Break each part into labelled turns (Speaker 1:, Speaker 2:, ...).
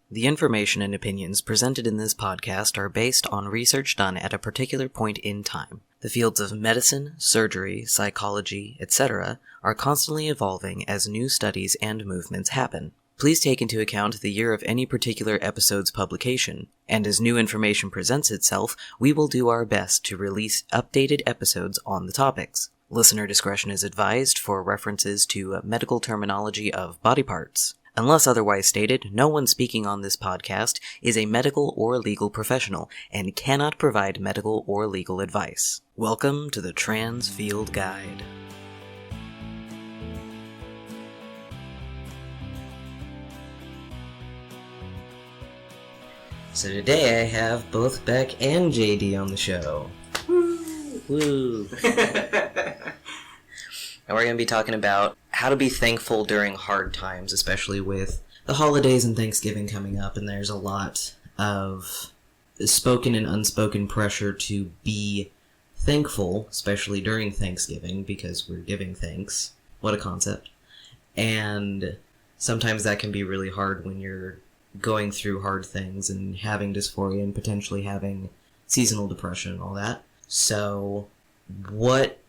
Speaker 1: The information and opinions presented in this podcast are based on research done at a particular point in time. The fields of medicine, surgery, psychology, etc. are constantly evolving as new studies and movements happen. Please take into account the year of any particular episode's publication, and as new information presents itself, we will do our best to release updated episodes on the topics. Listener discretion is advised for references to medical terminology of body parts. Unless otherwise stated, no one speaking on this podcast is a medical or legal professional and cannot provide medical or legal advice. Welcome to the Trans Field Guide. So today I have both Beck and JD on the show. Woo! Woo! And we're going to be talking about how to be thankful during hard times, especially with the holidays and Thanksgiving coming up, and there's a lot of spoken and unspoken pressure to be thankful, especially during Thanksgiving, because we're giving thanks. What a concept. And sometimes that can be really hard when you're going through hard things and having dysphoria and potentially having seasonal depression and all that. So, what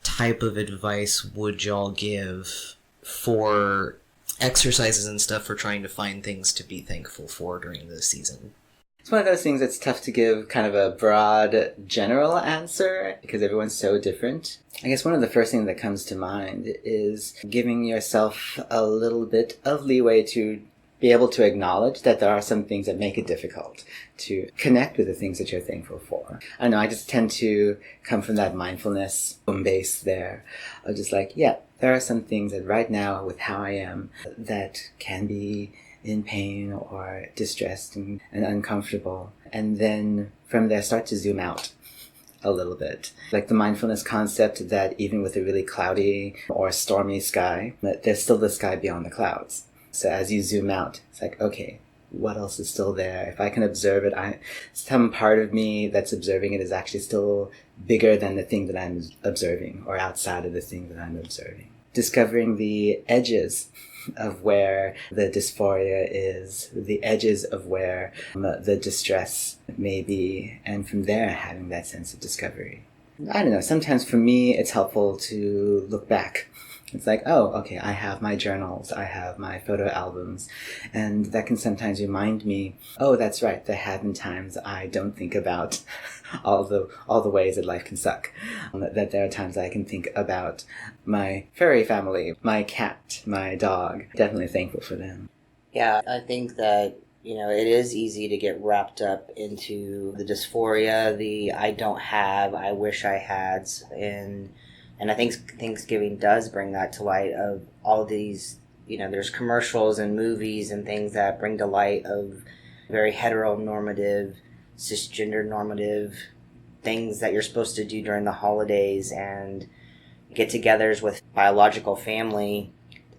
Speaker 1: type of advice would y'all give for exercises and stuff for trying to find things to be thankful for during this season?
Speaker 2: It's one of those things that's tough to give kind of a broad, general answer because everyone's so different. I guess one of the first things that comes to mind is giving yourself a little bit of leeway to be able to acknowledge that there are some things that make it difficult to connect with the things that you're thankful for. I know I just tend to come from that mindfulness base there of just like, yeah, there are some things that right now with how I am that can be in pain or distressed and uncomfortable. And then from there start to zoom out a little bit. Like the mindfulness concept that even with a really cloudy or stormy sky, that there's still the sky beyond the clouds. So as you zoom out, it's like, okay, what else is still there? If I can observe it, some part of me that's observing it is actually still bigger than the thing that I'm observing or outside of the thing that I'm observing. Discovering the edges of where the dysphoria is, the edges of where the distress may be, and from there having that sense of discovery. I don't know, sometimes for me it's helpful to look back. It's like, oh, okay, I have my journals, I have my photo albums, and that can sometimes remind me, oh, that's right, there have been times I don't think about all the ways that life can suck. That there are times I can think about my furry family, my cat, my dog. Definitely thankful for them.
Speaker 3: Yeah, I think that, it is easy to get wrapped up into the dysphoria, the I don't have, I wish I had, and I think Thanksgiving does bring that to light of all these, there's commercials and movies and things that bring to light of very heteronormative, cisgender normative things that you're supposed to do during the holidays, and get-togethers with biological family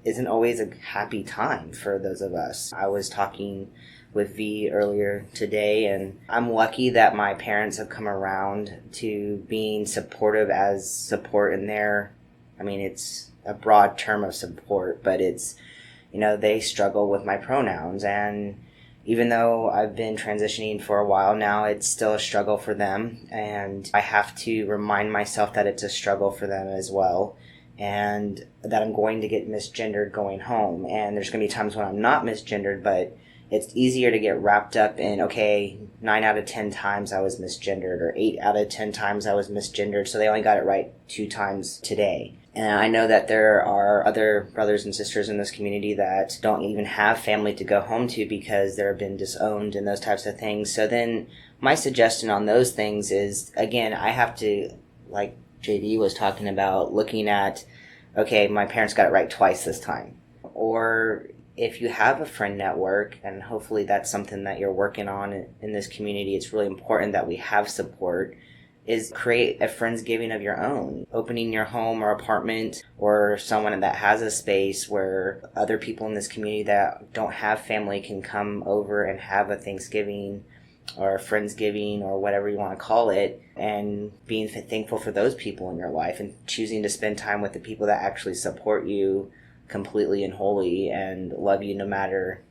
Speaker 3: isn't always a happy time for those of us. I was talking with V earlier today, and I'm lucky that my parents have come around to being supportive as support in their, it's a broad term of support, but it's, they struggle with my pronouns, and even though I've been transitioning for a while now, it's still a struggle for them, and I have to remind myself that it's a struggle for them as well, and that I'm going to get misgendered going home, and there's going to be times when I'm not misgendered, but it's easier to get wrapped up in, okay, 9 out of 10 times I was misgendered, or 8 out of 10 times I was misgendered, so they only got it right 2 times today. And I know that there are other brothers and sisters in this community that don't even have family to go home to because they've been disowned and those types of things. So then my suggestion on those things is, again, I have to, like JD was talking about, looking at, okay, my parents got it right twice this time. Or if you have a friend network, and hopefully that's something that you're working on in this community, it's really important that we have support, is create a Friendsgiving of your own. Opening your home or apartment or someone that has a space where other people in this community that don't have family can come over and have a Thanksgiving or a Friendsgiving or whatever you want to call it, and being thankful for those people in your life and choosing to spend time with the people that actually support you completely and wholly and love you no matter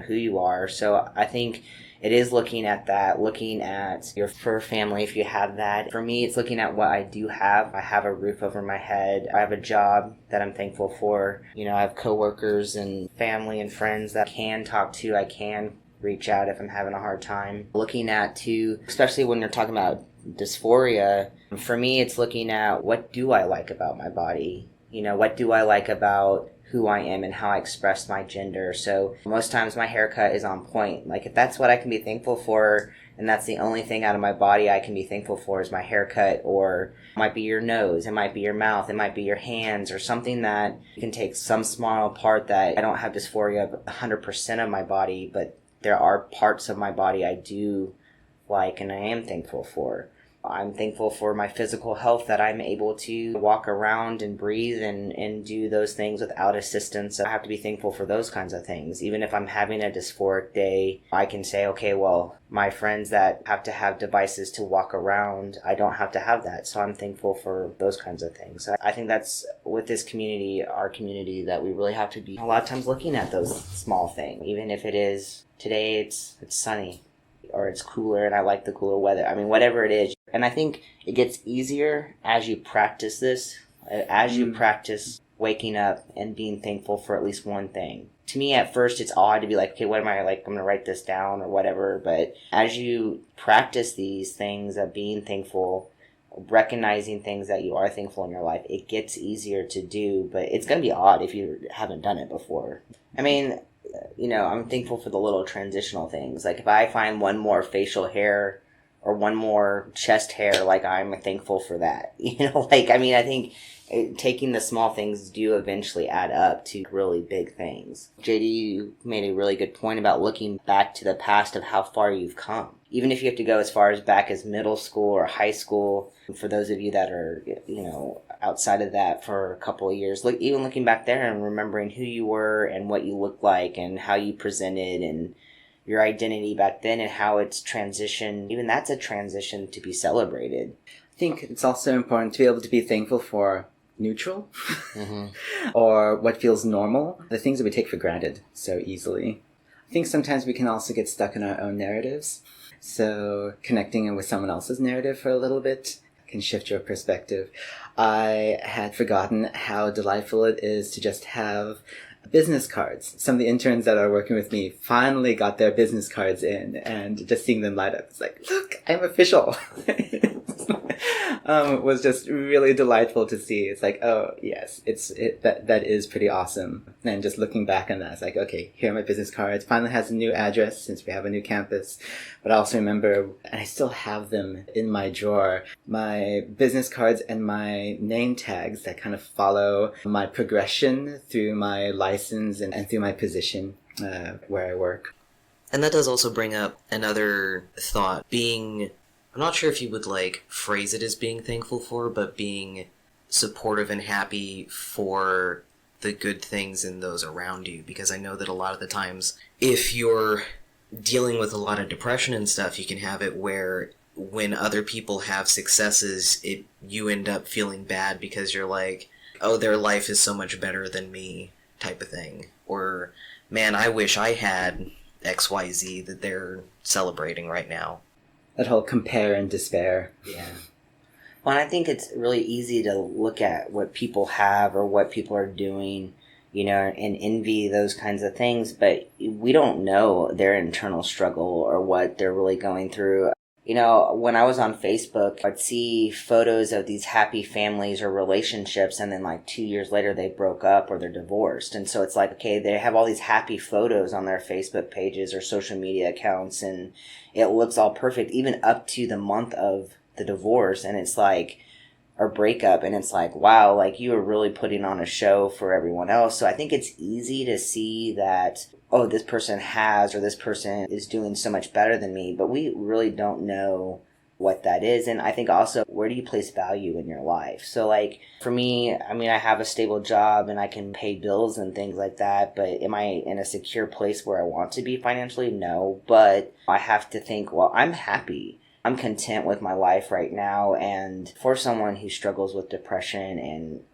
Speaker 3: who you are. So I think it is looking at that, looking at your fur family if you have that. For me, it's looking at what I do have. I have a roof over my head. I have a job that I'm thankful for. I have coworkers and family and friends that I can talk to. I can reach out if I'm having a hard time. Looking at too, especially when you're talking about dysphoria, for me it's looking at what do I like about my body? What do I like about who I am and how I express my gender? So most times my haircut is on point. Like if that's what I can be thankful for, and that's the only thing out of my body I can be thankful for is my haircut, or it might be your nose, it might be your mouth, it might be your hands, or something that you can take some small part that I don't have dysphoria of 100% of my body, but there are parts of my body I do like and I am thankful for. I'm thankful for my physical health, that I'm able to walk around and breathe and do those things without assistance. I have to be thankful for those kinds of things. Even if I'm having a dysphoric day, I can say, okay, well, my friends that have to have devices to walk around, I don't have to have that. So I'm thankful for those kinds of things. I think that's with this community, our community, that we really have to be a lot of times looking at those small things. Even if it is today it's sunny, or it's cooler and I like the cooler weather. I mean, whatever it is. And I think it gets easier as you practice this, as you practice waking up and being thankful for at least one thing. To me, at first, it's odd to be like, okay, what am I like? I'm going to write this down or whatever. But as you practice these things of being thankful, recognizing things that you are thankful in your life, it gets easier to do. But it's going to be odd if you haven't done it before. I mean, I'm thankful for the little transitional things. Like if I find one more facial hair or one more chest hair, like I'm thankful for that. I think taking the small things do eventually add up to really big things. JD, you made a really good point about looking back to the past of how far you've come. Even if you have to go as far as back as middle school or high school, for those of you that are, outside of that for a couple of years, even looking back there and remembering who you were and what you looked like and how you presented and your identity back then and how it's transitioned, even that's a transition to be celebrated.
Speaker 2: I think it's also important to be able to be thankful for neutral or what feels normal, the things that we take for granted so easily. I think sometimes we can also get stuck in our own narratives. So connecting in with someone else's narrative for a little bit can shift your perspective. I had forgotten how delightful it is to just have business cards. Some of the interns that are working with me finally got their business cards in, and just seeing them light up, it's like, look, I'm official. Was just really delightful to see. It's like, oh yes, that is pretty awesome. And just looking back on that, it's like, okay, here are my business cards. Finally has a new address since we have a new campus. But I also remember, and I still have them in my drawer, my business cards and my name tags that kind of follow my progression through my license and through my position where I work.
Speaker 1: And that does also bring up another thought, I'm not sure if you would phrase it as being thankful for, but being supportive and happy for the good things in those around you. Because I know that a lot of the times, if you're dealing with a lot of depression and stuff, you can have it where when other people have successes, you end up feeling bad because you're like, oh, their life is so much better than me, type of thing. Or, man, I wish I had XYZ that they're celebrating right now.
Speaker 2: That whole compare and despair.
Speaker 3: Yeah. Well, and I think it's really easy to look at what people have or what people are doing, and envy those kinds of things, but we don't know their internal struggle or what they're really going through. When I was on Facebook, I'd see photos of these happy families or relationships, and then 2 years later they broke up or they're divorced. And so it's like, okay, they have all these happy photos on their Facebook pages or social media accounts, and it looks all perfect, even up to the month of the divorce, and it's like, or breakup, and it's like, wow, you are really putting on a show for everyone else. So I think it's easy to see that, oh, this person has, or this person is doing so much better than me, but we really don't know what that is. And I think also, where do you place value in your life? So for me, I have a stable job and I can pay bills and things like that, but am I in a secure place where I want to be financially? No, but I have to think, well, I'm happy. I'm content with my life right now. And for someone who struggles with depression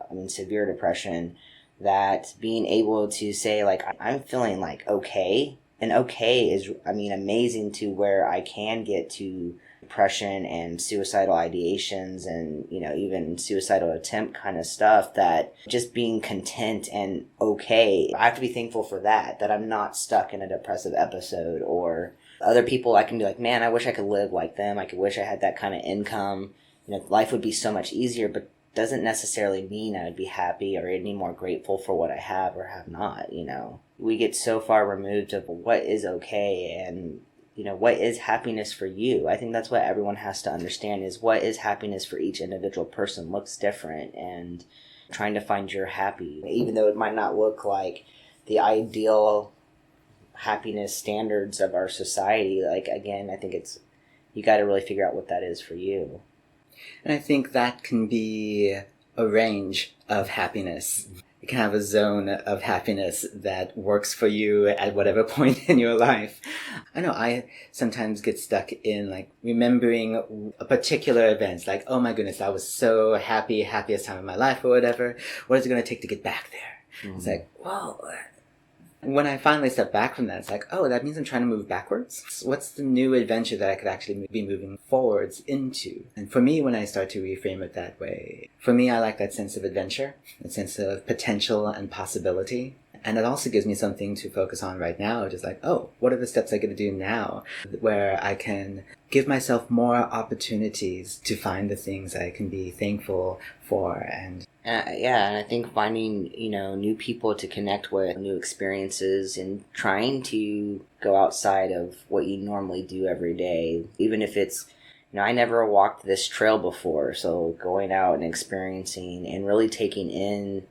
Speaker 3: and severe depression, that being able to say I'm feeling okay, And okay is, amazing, to where I can get to depression and suicidal ideations and, even suicidal attempt kind of stuff, that just being content and okay, I have to be thankful for that I'm not stuck in a depressive episode. Or other people, I can be like, man, I wish I could live like them. I could wish I had that kind of income. Life would be so much easier, but doesn't necessarily mean I would be happy or any more grateful for what I have or have not. We get so far removed of what is okay and, what is happiness for you. I think that's what everyone has to understand, is what is happiness for each individual person looks different, and trying to find your happy, even though it might not look like the ideal happiness standards of our society. Like, again, I think you got to really figure out what that is for you.
Speaker 2: And I think that can be a range of happiness. You can have a zone of happiness that works for you at whatever point in your life. I know I sometimes get stuck in like remembering a particular event, like, oh my goodness, I was so happy, happiest time of my life or whatever. What is it going to take to get back there? Mm-hmm. It's like, well, when I finally step back from that, it's like, oh, that means I'm trying to move backwards. What's the new adventure that I could actually be moving forwards into? And for me, when I start to reframe it that way, for me, I like that sense of adventure, that sense of potential and possibility. And it also gives me something to focus on right now, just like, oh, what are the steps I get to do now where I can give myself more opportunities to find the things I can be thankful for. And
Speaker 3: and I think finding, new people to connect with, new experiences, and trying to go outside of what you normally do every day, even if it's, I never walked this trail before, so going out and experiencing and really taking in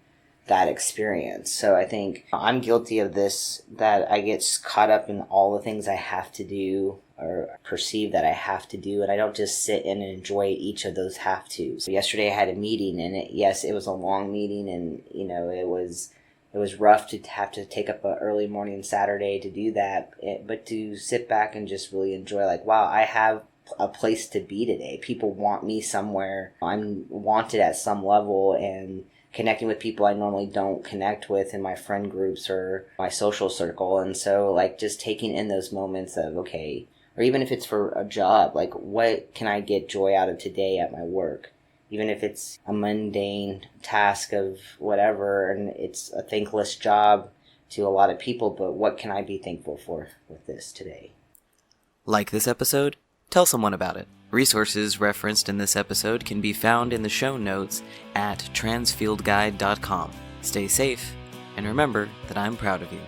Speaker 3: that experience. So I think I'm guilty of this, that I get caught up in all the things I have to do or perceive that I have to do, and I don't just sit in and enjoy each of those have tos. So yesterday I had a meeting, and it was a long meeting, and it was rough to have to take up an early morning Saturday to do that, but to sit back and just really enjoy, like, wow, I have a place to be today. People want me somewhere. I'm wanted at some level, and connecting with people I normally don't connect with in my friend groups or my social circle. And so, like, just taking in those moments of, okay, or even if it's for a job, like, what can I get joy out of today at my work? Even if it's a mundane task of whatever, and it's a thankless job to a lot of people, but what can I be thankful for with this today?
Speaker 1: Like this episode? Tell someone about it. Resources referenced in this episode can be found in the show notes at transfieldguide.com. Stay safe, and remember that I'm proud of you.